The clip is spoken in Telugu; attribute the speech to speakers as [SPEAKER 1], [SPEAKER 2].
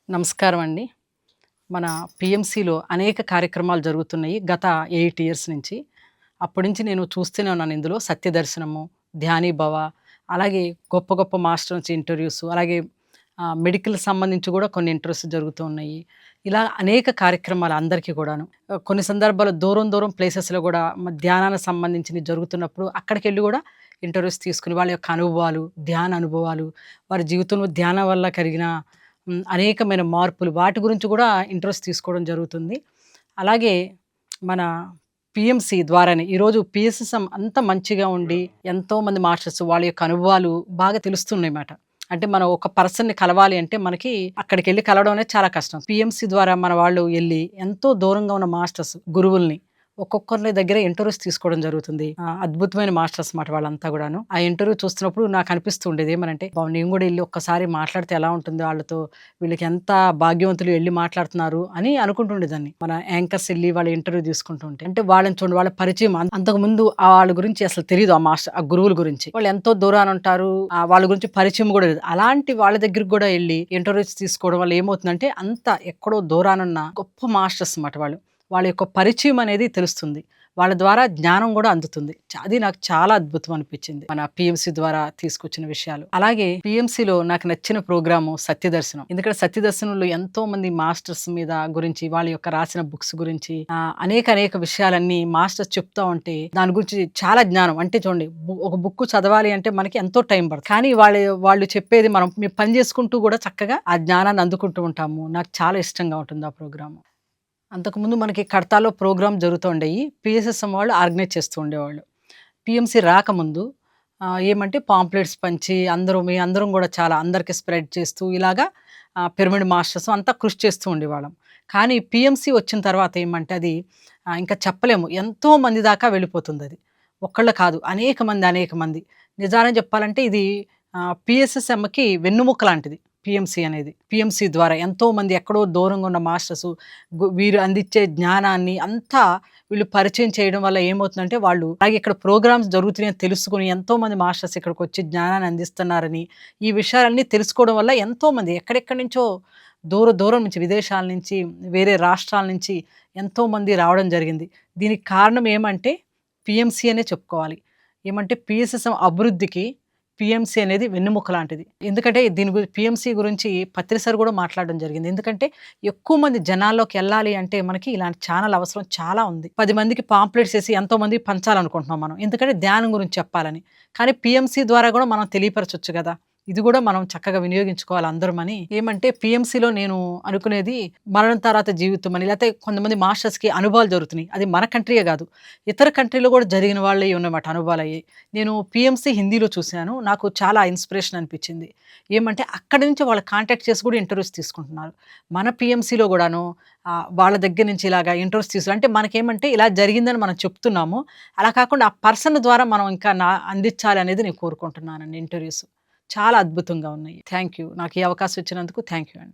[SPEAKER 1] నమస్కారం అండి. మన పిఎంసిలో అనేక కార్యక్రమాలు జరుగుతున్నాయి గత 8 ఇయర్స్ నుంచి. అప్పటి నుంచి నేను చూస్తూనే ఉన్నాను ఇందులో సత్యదర్శనము, ధ్యాని భవ, అలాగే గొప్ప గొప్ప మాస్టర్ నుంచి ఇంటర్వ్యూస్, అలాగే మెడికల్ సంబంధించి కూడా కొన్ని ఇంటర్వ్యూస్ జరుగుతూ ఉన్నాయి. ఇలా అనేక కార్యక్రమాలు అందరికీ కూడాను. కొన్ని సందర్భాల్లో దూరం దూరం ప్లేసెస్‌లో కూడా ధ్యానానికి సంబంధించినవి జరుగుతున్నప్పుడు అక్కడికెళ్ళి కూడా ఇంటర్వ్యూస్ తీసుకొని వాళ్ళ యొక్క అనుభవాలు, ధ్యాన అనుభవాలు, వారి జీవితంలో ధ్యానం వల్ల కలిగిన అనేకమైన మార్పులు వాటి గురించి కూడా ఇంట్రెస్ట్ తీసుకోవడం జరుగుతుంది. అలాగే మన పిఎంసి ద్వారానే ఈరోజు పిఎస్ఎస్ఎం అంత మంచిగా ఉండి ఎంతోమంది మాస్టర్స్ వాళ్ళ యొక్క అనుభవాలు బాగా తెలుస్తున్నాయి మాట. అంటే మనం ఒక పర్సన్‌ని కలవాలి అంటే మనకి అక్కడికెళ్ళి కలవడం అనేది చాలా కష్టం. పిఎంసి ద్వారా మన వాళ్ళు ఎళ్లి ఎంతో దూరంగా ఉన్న మాస్టర్స్, గురువుల్ని ఒక్కొక్కరి దగ్గర ఇంటర్వ్యూస్ తీసుకోవడం జరుగుతుంది. అద్భుతమైన మాస్టర్స్ మాట వాళ్ళంతా కూడాను. ఆ ఇంటర్వ్యూ చూస్తున్నప్పుడు నాకు అనిపిస్తూ ఉండేది ఏమనంటే, నేను కూడా ఎళ్లి ఒక్కసారి మాట్లాడితే ఎలా ఉంటుందో ఆళ్ళతో, వీళ్ళకి ఎంత భాగ్యవంతులు ఎళ్లి మాట్లాడుతున్నారు అని అనుకుంటుండేదాన్ని. మన యాంకర్స్ ఎళ్లి వాళ్ళ ఇంటర్వ్యూ తీసుకుంటూ ఉంటే. అంటే వాళ్ళని చూడండి, వాళ్ళ పరిచయం అంతకుముందు వాళ్ళ గురించి అసలు తెలీదు. ఆ గురువుల గురించి. వాళ్ళు ఎంతో దూరాన ఉంటారు. వాళ్ళ గురించి పరిచయం కూడా లేదు. అలాంటి వాళ్ళ దగ్గరికి కూడా ఎళ్లి ఇంటర్వ్యూస్ తీసుకోవడం వల్ల ఏమవుతుందంటే, అంత ఎక్కడో దూరానున్న గొప్ప మాస్టర్స్ మాట వాళ్ళు. వాళ్ళ యొక్క పరిచయం అనేది తెలుస్తుంది. వాళ్ళ ద్వారా జ్ఞానం కూడా అందుతుంది. అది నాకు చాలా అద్భుతం అనిపించింది. మన పిఎంసి ద్వారా తీసుకొచ్చిన విషయాలు. అలాగే పిఎంసిలో నాకు నచ్చిన ప్రోగ్రాము సత్యదర్శనం. ఎందుకంటే సత్యదర్శనంలో ఎంతో మంది మాస్టర్స్ మీద గురించి, వాళ్ళ యొక్క రాసిన బుక్స్ గురించి అనేక విషయాలన్నీ మాస్టర్స్ చెప్తా ఉంటే దాని గురించి చాలా జ్ఞానం. అంటే చూడండి, ఒక బుక్ చదవాలి అంటే మనకి ఎంతో టైం పడుతుంది. కానీ వాళ్ళు చెప్పేది మనం పని చేసుకుంటూ కూడా చక్కగా ఆ జ్ఞానాన్ని అందుకుంటూ ఉంటాము. నాకు చాలా ఇష్టంగా ఉంటుంది ఆ ప్రోగ్రాము. అంతకుముందు మనకి కడతాలో ప్రోగ్రామ్ జరుగుతూ ఉండేవి. పిఎస్ఎస్ఎం వాళ్ళు ఆర్గనైజ్ చేస్తూ ఉండేవాళ్ళు. పిఎంసి రాకముందు ఏమంటే పాంప్లెట్స్ పంచి అందరం కూడా చాలా అందరికి స్ప్రెడ్ చేస్తూ ఇలాగా పిరమిడ్ మాస్టర్స్ అంతా కృషి చేస్తూ ఉండేవాళ్ళం. కానీ పిఎంసి వచ్చిన తర్వాత ఏమంటే అది ఇంకా చెప్పలేము. ఎంతో మంది దాకా వెళ్ళిపోతుందది. ఒక్కళ్ళు కాదు, అనేక మంది. నిజానికి చెప్పాలంటే ఇది పిఎస్ఎస్ఎంకి వెన్నుముక్క లాంటిది. పిఎంసి అనేది. పిఎంసి ద్వారా ఎంతోమంది ఎక్కడో దూరంగా ఉన్న మాస్టర్సు వీరు అందించే జ్ఞానాన్ని అంతా వీళ్ళు పరిచయం చేయడం వల్ల ఏమవుతుందంటే, వాళ్ళు అలాగే ఇక్కడ ప్రోగ్రామ్స్ జరుగుతున్నాయని తెలుసుకొని ఎంతోమంది మాస్టర్స్ ఇక్కడికొచ్చి జ్ఞానాన్ని అందిస్తున్నారని, ఈ విషయాలన్నీ తెలుసుకోవడం వల్ల ఎంతోమంది ఎక్కడెక్కడి నుంచో దూరం నుంచి, విదేశాల నుంచి, వేరే రాష్ట్రాల నుంచి ఎంతోమంది రావడం జరిగింది. దీనికి కారణం ఏమంటే పిఎంసి అనే చెప్పుకోవాలి. ఏమంటే పిఎస్ఎస్ఎం అభివృద్ధికి పిఎంసి అనేది వెన్నెముక లాంటిది. ఎందుకంటే దీని పిఎంసి గురించి పత్రి సార్ కూడా మాట్లాడడం జరిగింది. ఎందుకంటే ఎక్కువ మంది జనాల్లోకి వెళ్ళాలి అంటే మనకి ఇలాంటి ఛానల్ అవసరం చాలా ఉంది. 10 మందికి పాంప్లెట్స్ వేసి ఎంతో మందికి పంచాలనుకుంటున్నాం మనం. ఎందుకంటే ధ్యానం గురించి చెప్పాలని. కానీ పిఎంసి ద్వారా కూడా మనం తెలియపరచొచ్చు కదా! ఇది కూడా మనం చక్కగా వినియోగించుకోవాలి అందరమని. ఏమంటే పిఎంసిలో నేను అనుకునేది మరణం తర్వాత జీవితం అని, లేకపోతే కొంతమంది మాస్టర్స్‌కి అనుభవాలు జరుగుతున్నాయి. అది మన కంట్రీయే కాదు, ఇతర కంట్రీలో కూడా జరిగిన వాళ్ళే ఉన్నమాట అనుభవాలయ్యాయి. నేను పిఎంసి హిందీలో చూశాను. నాకు చాలా ఇన్స్పిరేషన్ అనిపించింది. ఏమంటే అక్కడి నుంచి వాళ్ళు కాంటాక్ట్ చేసి కూడా ఇంటర్వ్యూస్ తీసుకుంటున్నారు. మన పిఎంసిలో కూడాను వాళ్ళ దగ్గర నుంచి ఇలాగా ఇంటర్వ్యూస్ అంటే మనకేమంటే ఇలా జరిగిందని మనం చెప్తున్నాము. అలా కాకుండా ఆ పర్సన్ ద్వారా మనం ఇంకా అందించాలి అనేది నేను కోరుకుంటున్నానండి ఇంటర్వ్యూస్. చాలా అద్భుతంగా ఉన్నాయి. Thank you. నాకు ఈ అవకాశం ఇచ్చినందుకు థ్యాంక్ యూ అండి.